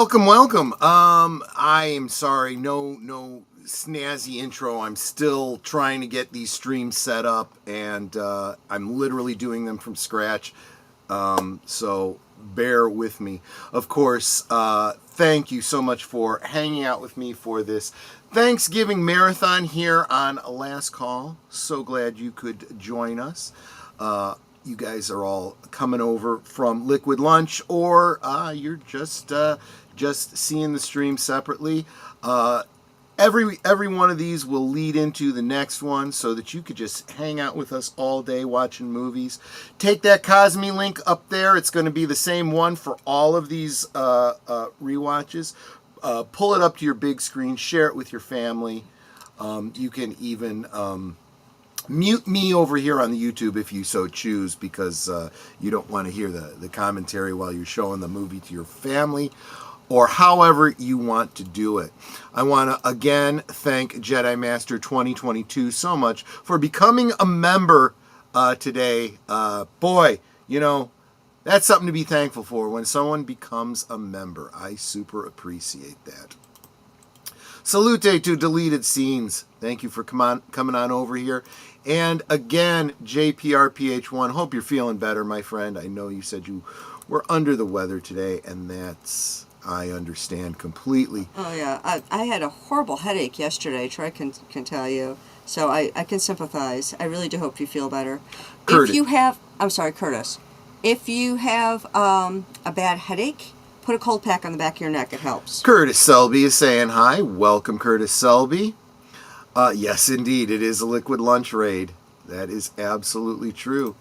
Welcome, welcome. I am sorry, no snazzy intro. I'm still trying to get these streams set up, and I'm literally doing them from scratch. So bear with me. Of course, thank you so much for hanging out with me for this Thanksgiving marathon here on Last Call. So glad you could join us. You guys are all coming over from Liquid Lunch, or you're just seeing the stream separately. Every one of these will lead into the next one, so that you could just hang out with us all day watching movies. Take that Cosme link up there. It's going to be the same one for all of these rewatches. Pull it up to your big screen. Share it with your family. You can even mute me over here on the YouTube if you so choose, because you don't want to hear the commentary while you're showing the movie to your family, or however you want to do it. I want to again thank Jedi Master 2022 so much for becoming a member today. Boy, you know, that's something to be thankful for when someone becomes a member. I super appreciate that. Salute to Deleted Scenes. Thank you for coming on over here. And again, JPRPH1, hope you're feeling better, my friend. I know you said you were under the weather today, and I understand completely. Oh, yeah. I had a horrible headache yesterday, Troy can tell you. So I can sympathize. I really do hope you feel better. Curtis. If you have, I'm sorry, Curtis. If you have a bad headache, put a cold pack on the back of your neck. It helps. Curtis Selby is saying hi. Welcome, Curtis Selby. Yes, indeed. It is a Liquid Lunch raid. That is absolutely true.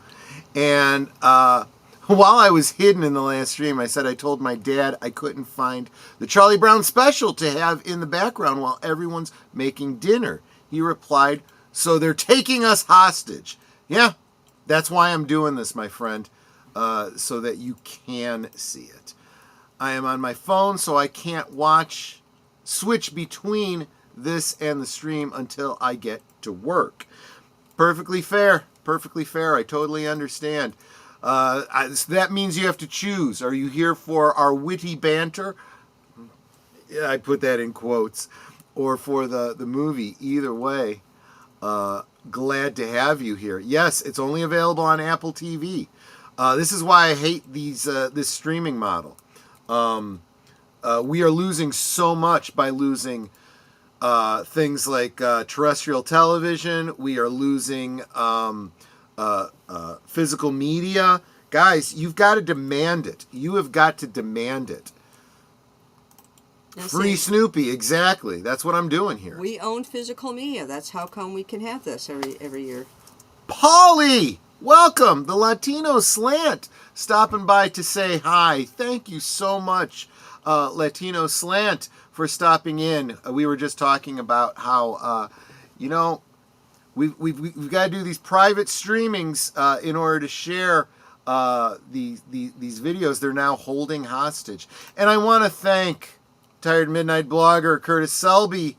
And while I was hidden in the last stream, I said I told my dad I couldn't find the Charlie Brown special to have in the background while everyone's making dinner. He replied, so they're taking us hostage. Yeah, that's why I'm doing this, my friend, so that you can see it. I am on my phone, so I can't switch between this and the stream until I get to work. Perfectly fair. Perfectly fair. I totally understand. That means you have to choose. Are you here for our witty banter? Yeah, I put that in quotes. Or for the movie. Either way, glad to have you here. Yes, it's only available on Apple TV. This is why I hate this streaming model. We are losing so much by losing things like terrestrial television. We are losing physical media. Guys, you've got to demand it. You have got to demand it. Free Snoopy, exactly. That's what I'm doing here. We own physical media. That's how come we can have this every year. Polly! Welcome, the Latino Slant, stopping by to say hi. Thank you so much, Latino Slant, for stopping in. We were just talking about how, we've got to do these private streamings in order to share these videos. They're now holding hostage. And I want to thank Tired Midnight Blogger Curtis Selby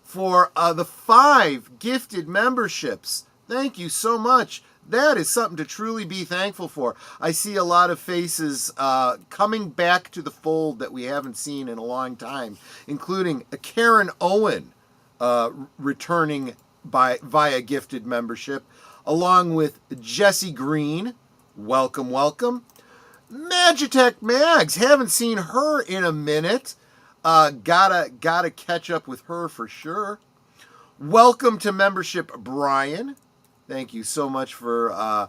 for the 5 gifted memberships. Thank you so much. That is something to truly be thankful for. I see a lot of faces coming back to the fold that we haven't seen in a long time, including Karen Owen returning via gifted membership, along with Jesse Green. Welcome, welcome. Magitech Mags, haven't seen her in a minute. Gotta catch up with her for sure. Welcome to membership, Brian. Thank you so much for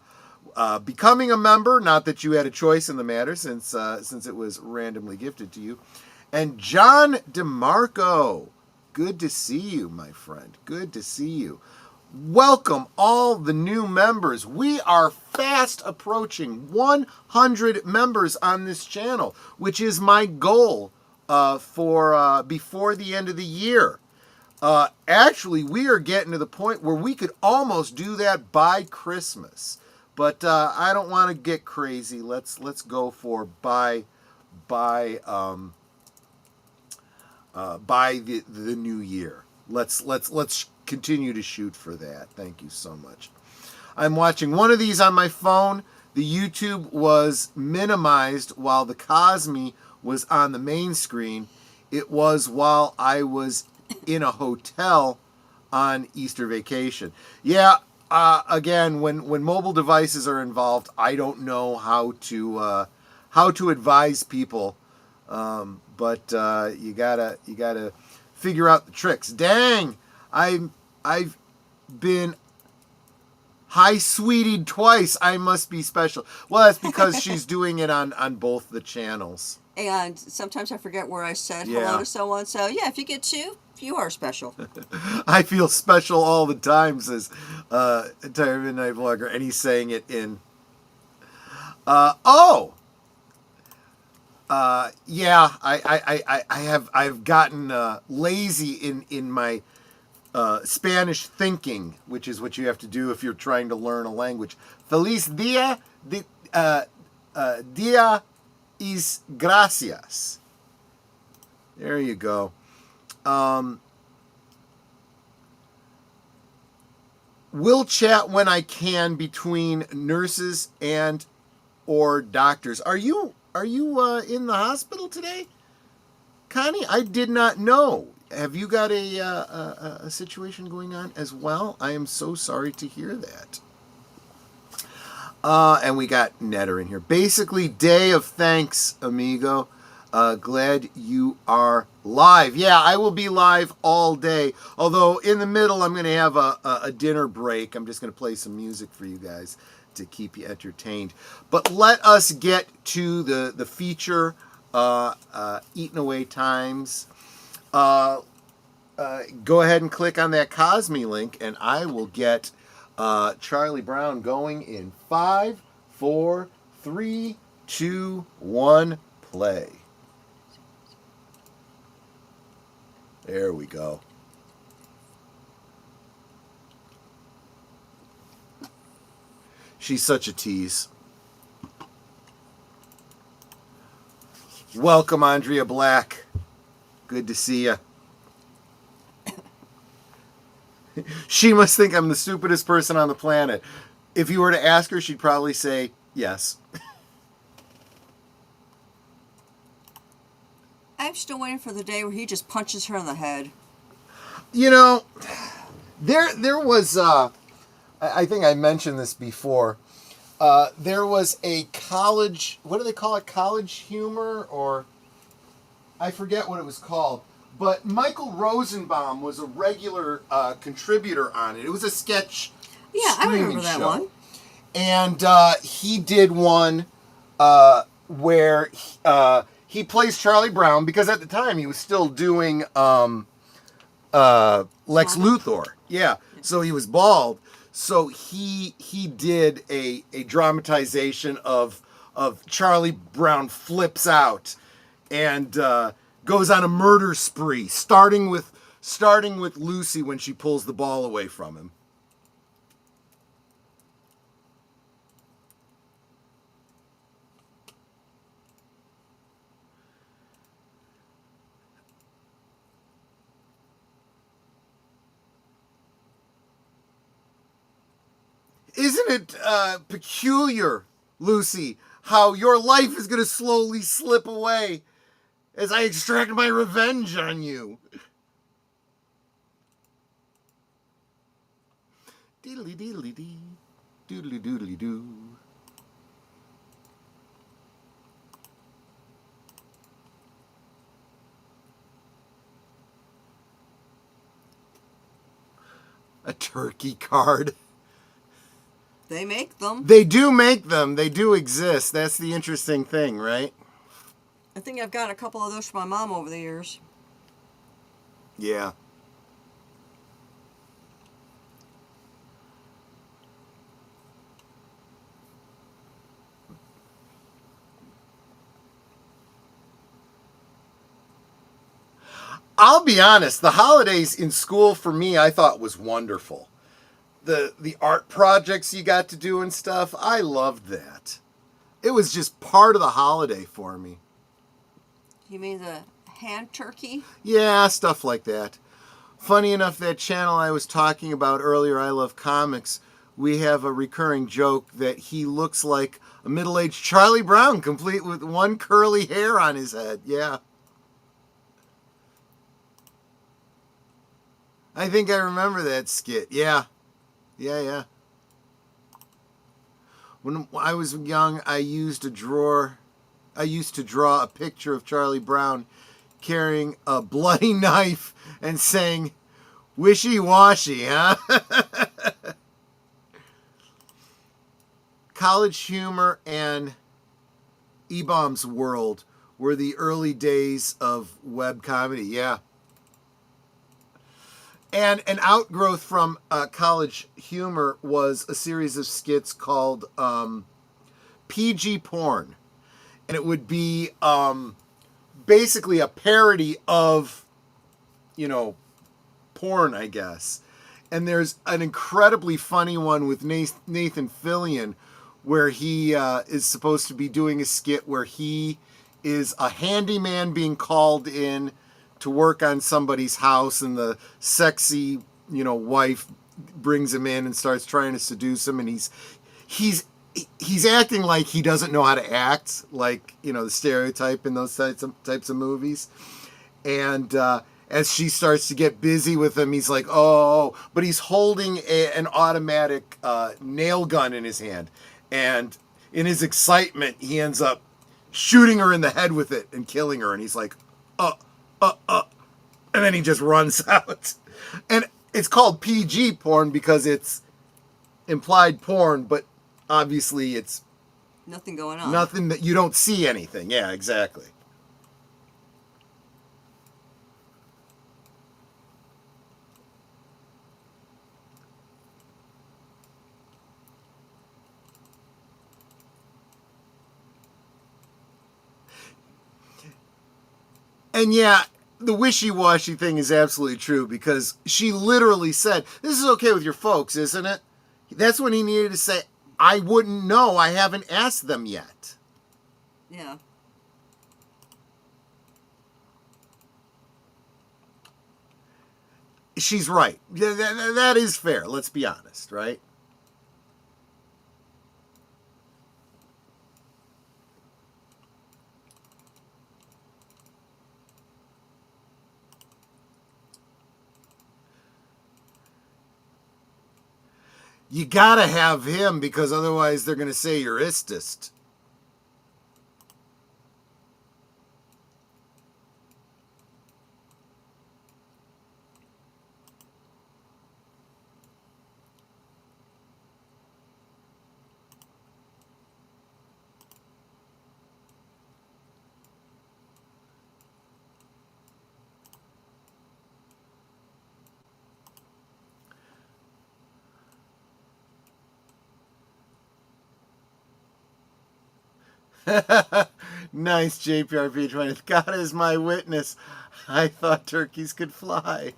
becoming a member. Not that you had a choice in the matter, since it was randomly gifted to you. And John DeMarco, good to see you, my friend. Good to see you. Welcome all the new members. We are fast approaching 100 members on this channel, which is my goal for before the end of the year. Actually, we are getting to the point where we could almost do that by Christmas, but I don't want to get crazy. Let's go for by the new year. Let's continue to shoot for that. Thank you so much. I'm watching one of these on my phone. The YouTube was minimized while the Cosme was on the main screen. It was while I was in a hotel on Easter vacation. Yeah, again, when mobile devices are involved, I don't know how to advise people. But you gotta figure out the tricks. Dang, I've been high sweetied twice. I must be special. Well, that's because she's doing it on both the channels. And sometimes I forget where I said Yeah. hello to someone. So, yeah, if you get two, you are special. I feel special all the time, says Entire Midnight Vlogger, and he's saying it in. Yeah, I've gotten lazy in my Spanish thinking, which is what you have to do if you're trying to learn a language. Feliz dia dia is gracias. There you go. Will chat when I can between nurses and or doctors. Are you in the hospital today, Connie? I did not know. Have you got a situation going on as well? I am so sorry to hear that. And we got Netter in here. Basically, day of thanks, amigo. Glad you are live. Yeah, I will be live all day. Although in the middle, I'm going to have a dinner break. I'm just going to play some music for you guys to keep you entertained. But let us get to the feature, Eating Away Times. Go ahead and click on that Cosme link, and I will get Charlie Brown going in 5, 4, 3, 2, 1, play. There we go. She's such a tease. Welcome, Andrea Black. Good to see you. She must think I'm the stupidest person on the planet. If you were to ask her, she'd probably say yes. I'm still waiting for the day where he just punches her in the head. You know, there was, I think I mentioned this before, there was a college, what do they call it, college humor, or I forget what it was called, but Michael Rosenbaum was a regular contributor on it. It was a sketch streaming show. That one. And he did one where he plays Charlie Brown, because at the time he was still doing Lex Luthor. Yeah, so he was bald. So he did a dramatization of Charlie Brown flips out and goes on a murder spree, starting with Lucy when she pulls the ball away from him. Isn't it peculiar, Lucy, how your life is going to slowly slip away as I extract my revenge on you? Diddly diddly dee, doodly doodly doo. A turkey card. They make them. They do make them. They do exist. That's the interesting thing, right? I think I've gotten a couple of those from my mom over the years. Yeah. I'll be honest, the holidays in school for me, I thought was wonderful. The art projects you got to do and stuff, I loved that. It was just part of the holiday for me. You mean the hand turkey? Yeah, stuff like that. Funny enough, that channel I was talking about earlier, I Love Comics, we have a recurring joke that he looks like a middle-aged Charlie Brown, complete with one curly hair on his head. Yeah. I think I remember that skit. Yeah. Yeah. When I was young, I used to draw a picture of Charlie Brown carrying a bloody knife and saying, "Wishy-washy, huh?" College Humor and E-Bomb's World were the early days of web comedy, yeah. And an outgrowth from College Humor was a series of skits called PG Porn. And it would be basically a parody of, porn, I guess. And there's an incredibly funny one with Nathan Fillion where he is supposed to be doing a skit where he is a handyman being called in to work on somebody's house, and the sexy, wife brings him in and starts trying to seduce him, and he's acting like he doesn't know how to act, like, the stereotype in those types of movies. And as she starts to get busy with him, he's like, oh, but he's holding an automatic nail gun in his hand. And in his excitement, he ends up shooting her in the head with it and killing her. And he's like, and then he just runs out. And it's called PG porn because it's implied porn, but obviously it's nothing going on. Nothing that you don't see anything. Yeah, exactly. And yeah, the wishy-washy thing is absolutely true because she literally said, "This is okay with your folks, isn't it?" That's when he needed to say, "I wouldn't know. I haven't asked them yet." Yeah. She's right. That is fair. Let's be honest, right? You gotta have him because otherwise they're gonna say you're istist. Nice, JPRP20. God is my witness. I thought turkeys could fly.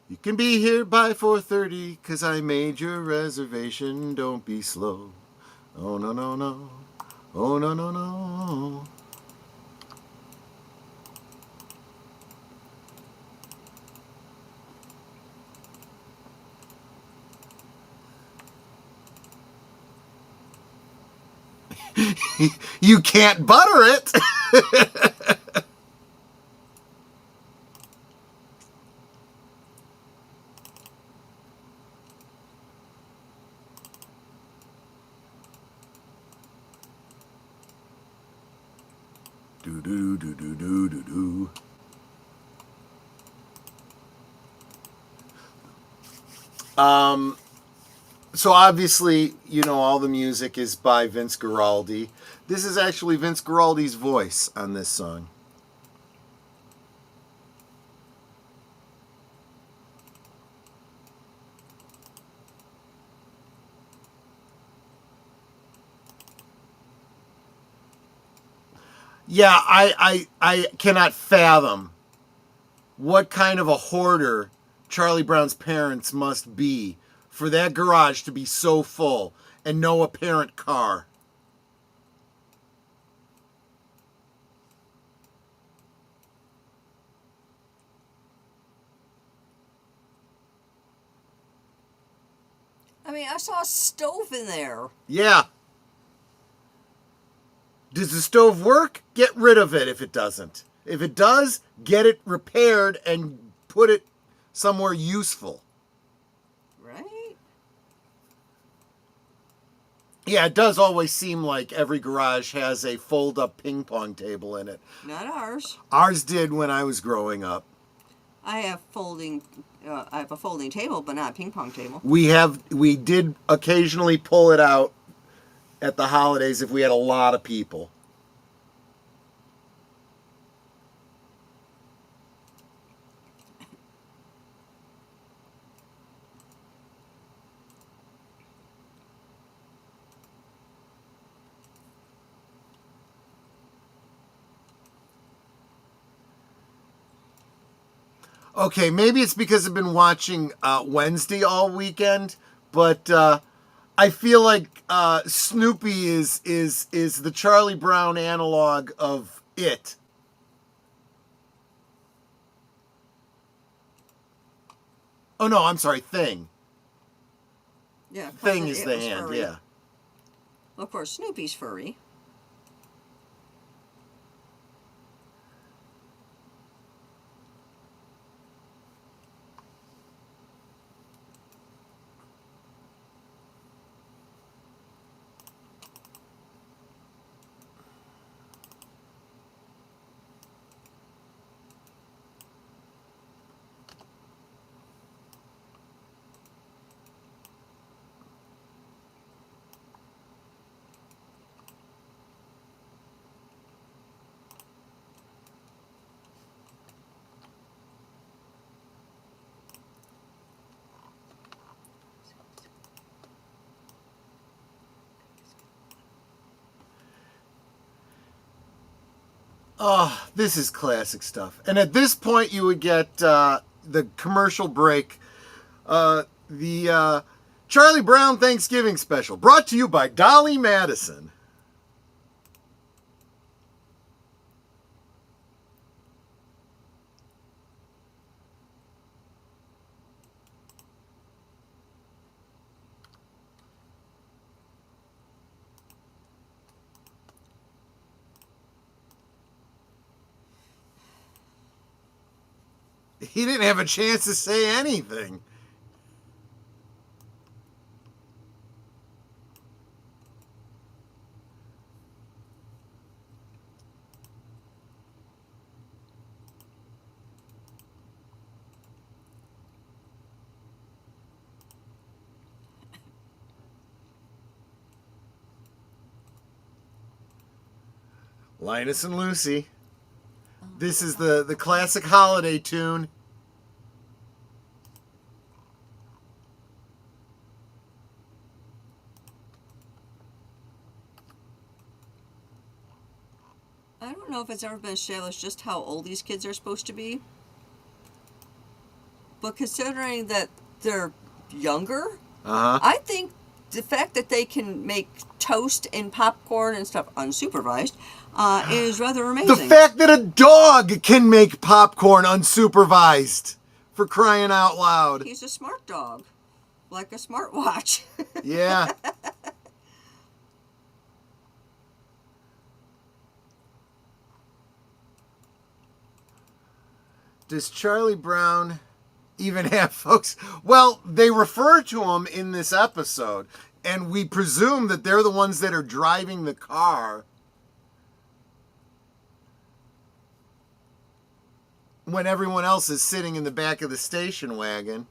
You can be here by 4:30 'cause I made your reservation. Don't be slow. Oh, no, no, no. Oh, no, no, no. You can't butter it. Do do do do do do do. So obviously, all the music is by Vince Guaraldi. This is actually Vince Guaraldi's voice on this song. Yeah, I cannot fathom what kind of a hoarder Charlie Brown's parents must be for that garage to be so full and no apparent car. I mean, I saw a stove in there. Yeah. Does the stove work? Get rid of it if it doesn't. If it does, get it repaired and put it somewhere useful. Right? Yeah, it does always seem like every garage has a fold-up ping pong table in it. Not ours. Ours did when I was growing up. I have a folding table, but not a ping pong table. We did occasionally pull it out at the holidays if we had a lot of people. Okay, maybe it's because I've been watching Wednesday all weekend, but I feel like Snoopy is the Charlie Brown analog of It. Oh no, I'm sorry, Thing. Yeah. Thing is it the was hand, furry. yeah. Well, of course, Snoopy's furry. Oh, this is classic stuff. And at this point, you would get the commercial break. The Charlie Brown Thanksgiving special, brought to you by Dolly Madison. He didn't have a chance to say anything. Linus and Lucy. This is the classic holiday tune. I don't know if it's ever been established just how old these kids are supposed to be. But considering that they're younger, I think the fact that they can make toast and popcorn and stuff unsupervised is rather amazing. The fact that a dog can make popcorn unsupervised, for crying out loud. He's a smart dog, like a smartwatch. Yeah. Does Charlie Brown even have folks? Well, they refer to him in this episode, and we presume that they're the ones that are driving the car when everyone else is sitting in the back of the station wagon.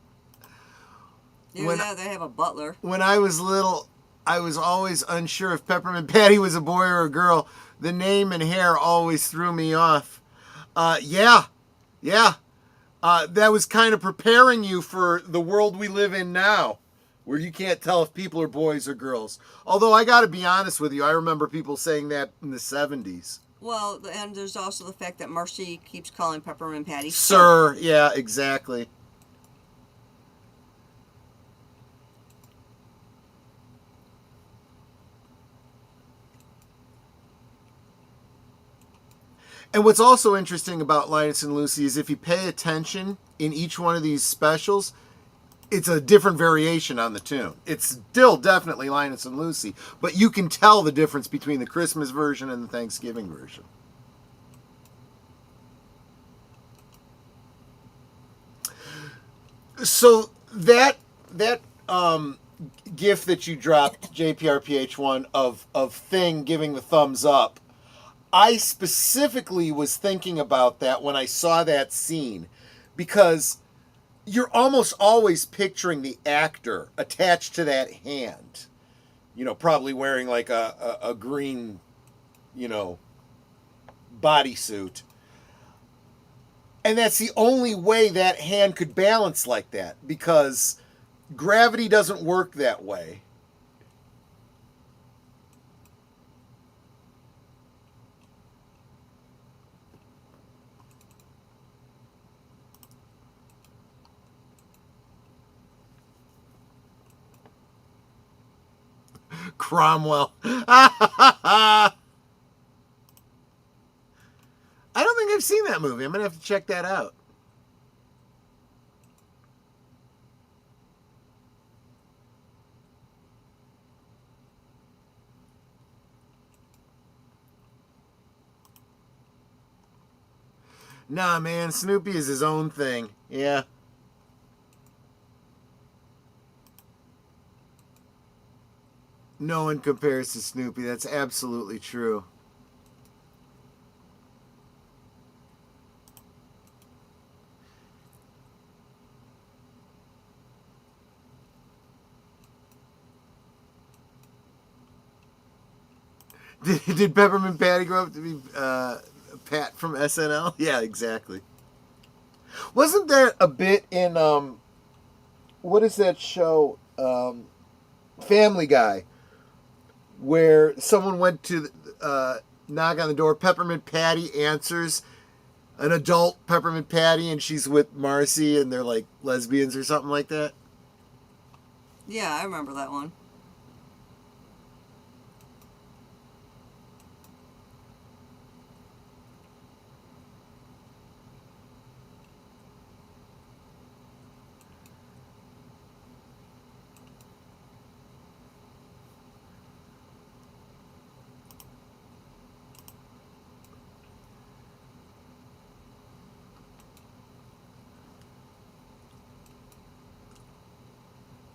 Yeah, they have a butler. When I was little, I was always unsure if Peppermint Patty was a boy or a girl. The name and hair always threw me off. Yeah. That was kind of preparing you for the world we live in now, where you can't tell if people are boys or girls. Although I got to be honest with you, I remember people saying that in the 70s. Well, and there's also the fact that Marcy keeps calling Peppermint Patty Sir. Yeah, exactly. And what's also interesting about Linus and Lucy is if you pay attention in each one of these specials, it's a different variation on the tune. It's still definitely Linus and Lucy, but you can tell the difference between the Christmas version and the Thanksgiving version. So that GIF that you dropped, JPRPH1, of Thing giving the thumbs up, I specifically was thinking about that when I saw that scene, because you're almost always picturing the actor attached to that hand, you know, probably wearing like a green, you know, bodysuit. And that's the only way that hand could balance like that, because gravity doesn't work that way. Cromwell. I don't think I've seen that movie. I'm going to have to check that out. Nah, man, Snoopy is his own thing. Yeah. No one compares to Snoopy. That's absolutely true. Did Peppermint Patty grow up to be Pat from SNL? Yeah, exactly. Wasn't there a bit in what is that show, Family Guy, where someone went to knock on the door, Peppermint Patty answers, an adult Peppermint Patty, and she's with Marcy, and they're like lesbians or something like that? Yeah, I remember that one.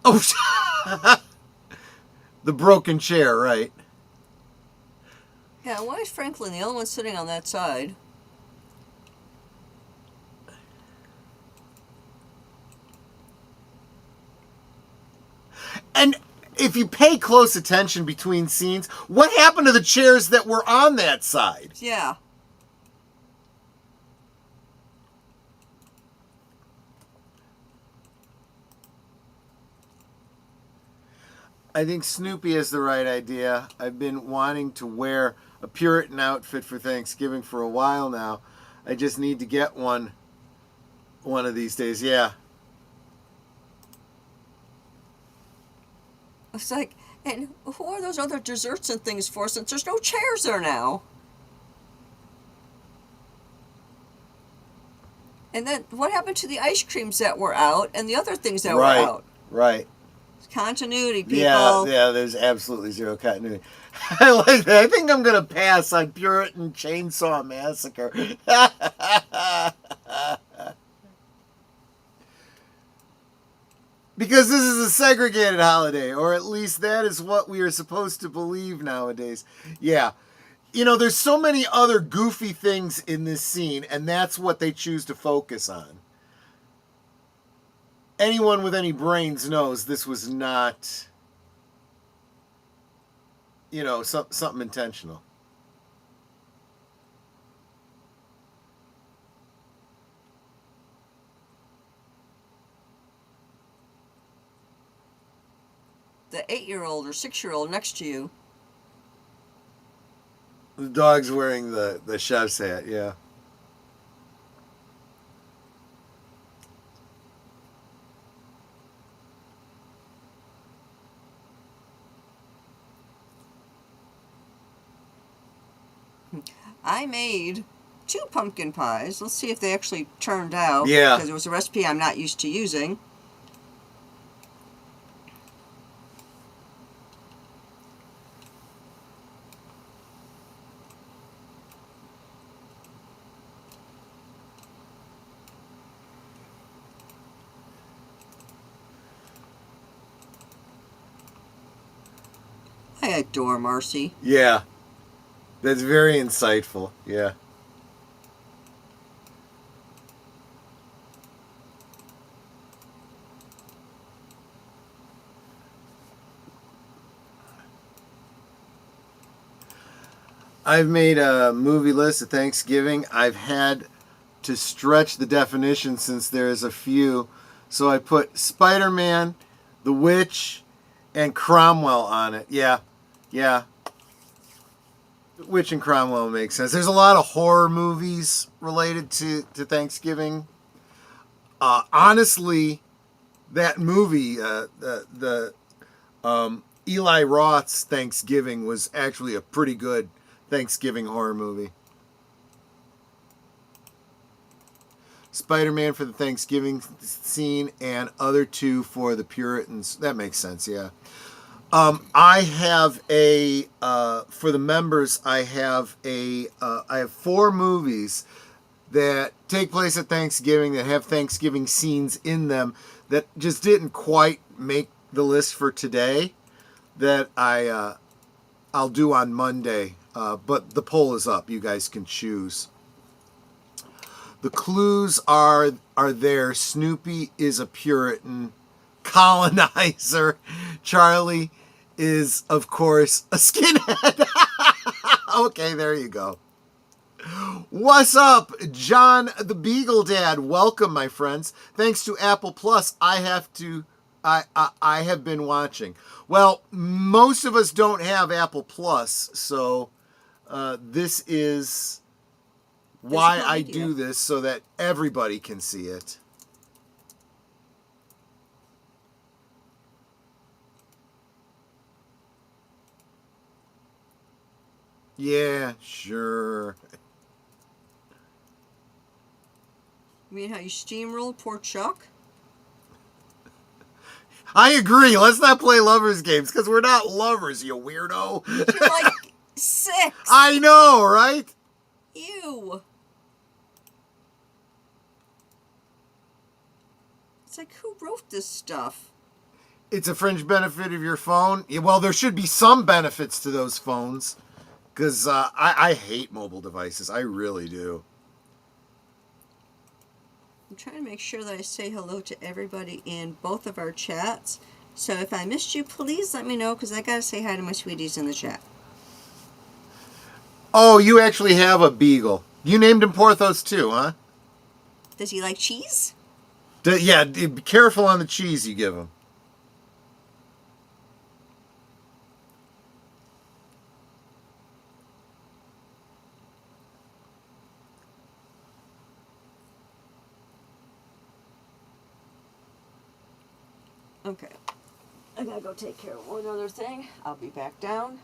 Oh, the broken chair, right? Yeah, why is Franklin the only one sitting on that side? And if you pay close attention between scenes, what happened to the chairs that were on that side? Yeah. I think Snoopy has the right idea. I've been wanting to wear a Puritan outfit for Thanksgiving for a while now. I just need to get one of these days. Yeah. It's like, and who are those other desserts and things for, since there's no chairs there now? And then what happened to the ice creams that were out and the other things that were out? Right. Continuity, people. Yeah, there's absolutely zero continuity. I like that. I think I'm going to pass on Puritan Chainsaw Massacre. Because this is a segregated holiday, or at least that is what we are supposed to believe nowadays. Yeah. You know, there's so many other goofy things in this scene, and that's what they choose to focus on. Anyone with any brains knows this was not, you know, something intentional. The 8-year-old or 6-year-old next to you. The dog's wearing the chef's hat, yeah. I made 2 pumpkin pies. Let's see if they actually turned out. Yeah. Because it was a recipe I'm not used to using. I adore Marcy. Yeah. That's very insightful. Yeah. I've made a movie list of Thanksgiving. I've had to stretch the definition since there's a few. So I put Spider-Man, The Witch, and Cromwell on it. Yeah. Yeah. The Witch and Cromwell makes sense. There's a lot of horror movies related to Thanksgiving. Honestly, that movie, the Eli Roth's Thanksgiving, was actually a pretty good Thanksgiving horror movie. Spider-Man for the Thanksgiving scene and other two for the Puritans. That makes sense, yeah. I have for the members, I have 4 movies that take place at Thanksgiving that have Thanksgiving scenes in them that just didn't quite make the list for today that I'll do on Monday. But the poll is up. You guys can choose. The clues are there. Snoopy is a Puritan colonizer. Charlie is, of course, a skinhead. Okay, there you go. What's up, John the Beagle Dad? Welcome, my friends. Thanks to Apple Plus, I have been watching. Well, most of us don't have Apple Plus, so this is why I do this, so that everybody can see it. Yeah, sure. You mean how you steamrolled poor Chuck? I agree. Let's not play lovers games, because we're not lovers, you weirdo. You're like 6. I know, right? Ew. It's like, who wrote this stuff? It's a fringe benefit of your phone. Yeah, well, there should be some benefits to those phones, because I hate mobile devices. I really do. I'm trying to make sure that I say hello to everybody in both of our chats. So if I missed you, please let me know, because I got to say hi to my sweeties in the chat. Oh, you actually have a beagle. You named him Porthos too, huh? Does he like cheese? Yeah, be careful on the cheese you give him. Okay. I gotta go take care of one other thing. I'll be back down.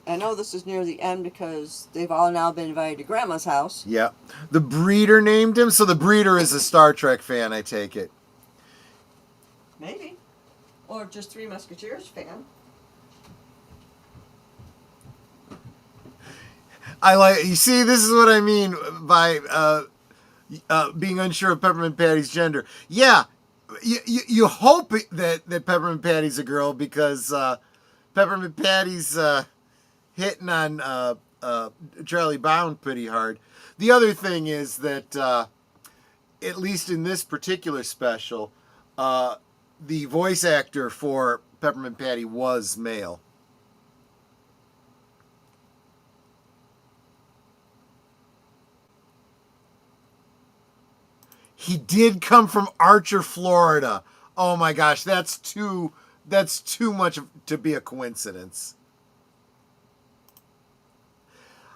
I know this is near the end because they've all now been invited to Grandma's house. Yeah. The breeder named him, so the breeder is a Star Trek fan, I take it. Maybe. Or just Three Musketeers fan. You see, this is what I mean by being unsure of Peppermint Patty's gender. Yeah, you hope that Peppermint Patty's a girl, because Peppermint Patty's hitting on Charlie Bound pretty hard. The other thing is that, at least in this particular special, the voice actor for Peppermint Patty was male. He did come from Archer, Florida. Oh my gosh, that's too much to be a coincidence.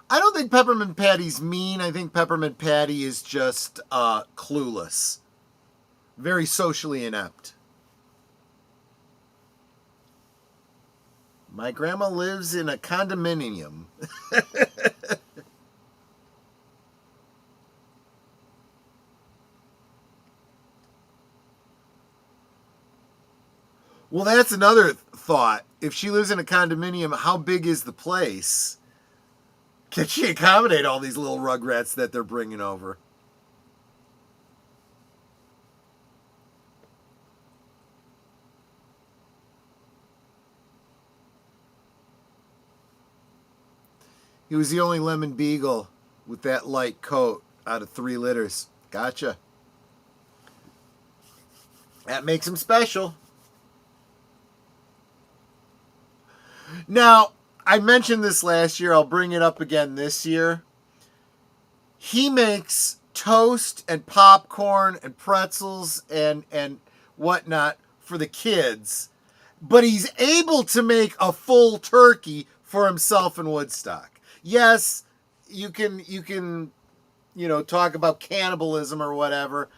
I don't think Peppermint Patty's mean. I think Peppermint Patty is just clueless. Very socially inept. My grandma lives in a condominium. Well, that's another thought. If she lives in a condominium, how big is the place? Can she accommodate all these little rugrats that they're bringing over? He was the only lemon beagle with that light coat out of 3 litters. Gotcha. That makes him special. Now, I mentioned this last year. I'll bring it up again this year. He makes toast and popcorn and pretzels and whatnot for the kids. But he's able to make a full turkey for himself in Woodstock. Yes, you can talk about cannibalism or whatever.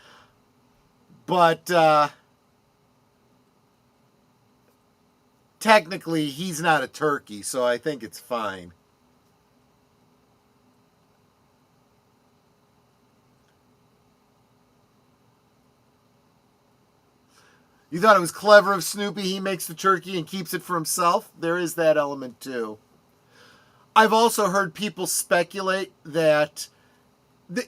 But technically, he's not a turkey, so I think it's fine. You thought it was clever of Snoopy. He makes the turkey and keeps it for himself. There is that element, too. I've also heard people speculate that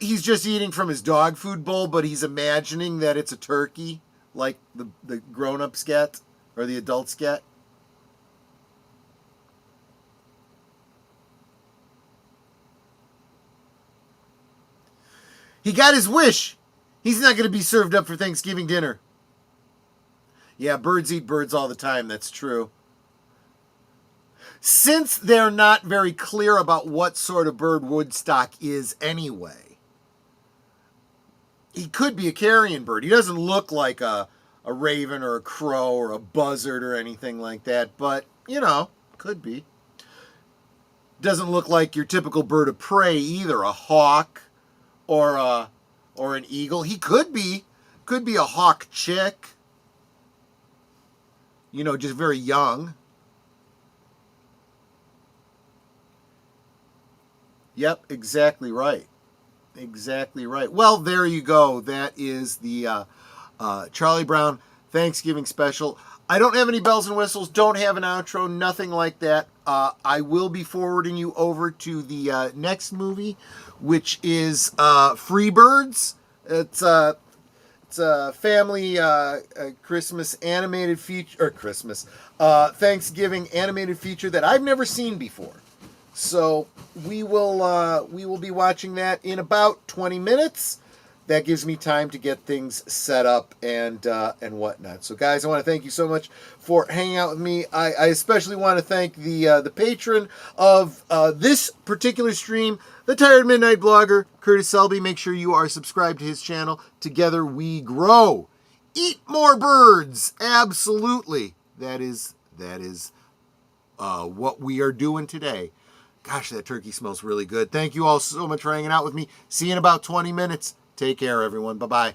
he's just eating from his dog food bowl, but he's imagining that it's a turkey, like the grown-ups get, or the adults get. He got his wish. He's not going to be served up for Thanksgiving dinner. Yeah, birds eat birds all the time. That's true. Since they're not very clear about what sort of bird Woodstock is anyway, he could be a carrion bird. He doesn't look like a raven or a crow or a buzzard or anything like that, but, could be. Doesn't look like your typical bird of prey either, a hawk or an eagle. He could be a hawk chick. Just very young. Yep, exactly right. Exactly right. Well, there you go. That is the Charlie Brown Thanksgiving special. I don't have any bells and whistles, don't have an outro, nothing like that. I will be forwarding you over to the next movie, which is Freebirds. It's a family Christmas animated feature, or Thanksgiving animated feature that I've never seen before. So we will be watching that in about 20 minutes. That gives me time to get things set up and whatnot. So guys, I want to thank you so much for hanging out with me. I especially want to thank the patron of this particular stream, the Tired Midnight Blogger, Curtis Selby. Make sure you are subscribed to his channel. Together we grow. Eat more birds. Absolutely. That is what we are doing today. Gosh, that turkey smells really good. Thank you all so much for hanging out with me. See you in about 20 minutes. Take care, everyone. Bye-bye.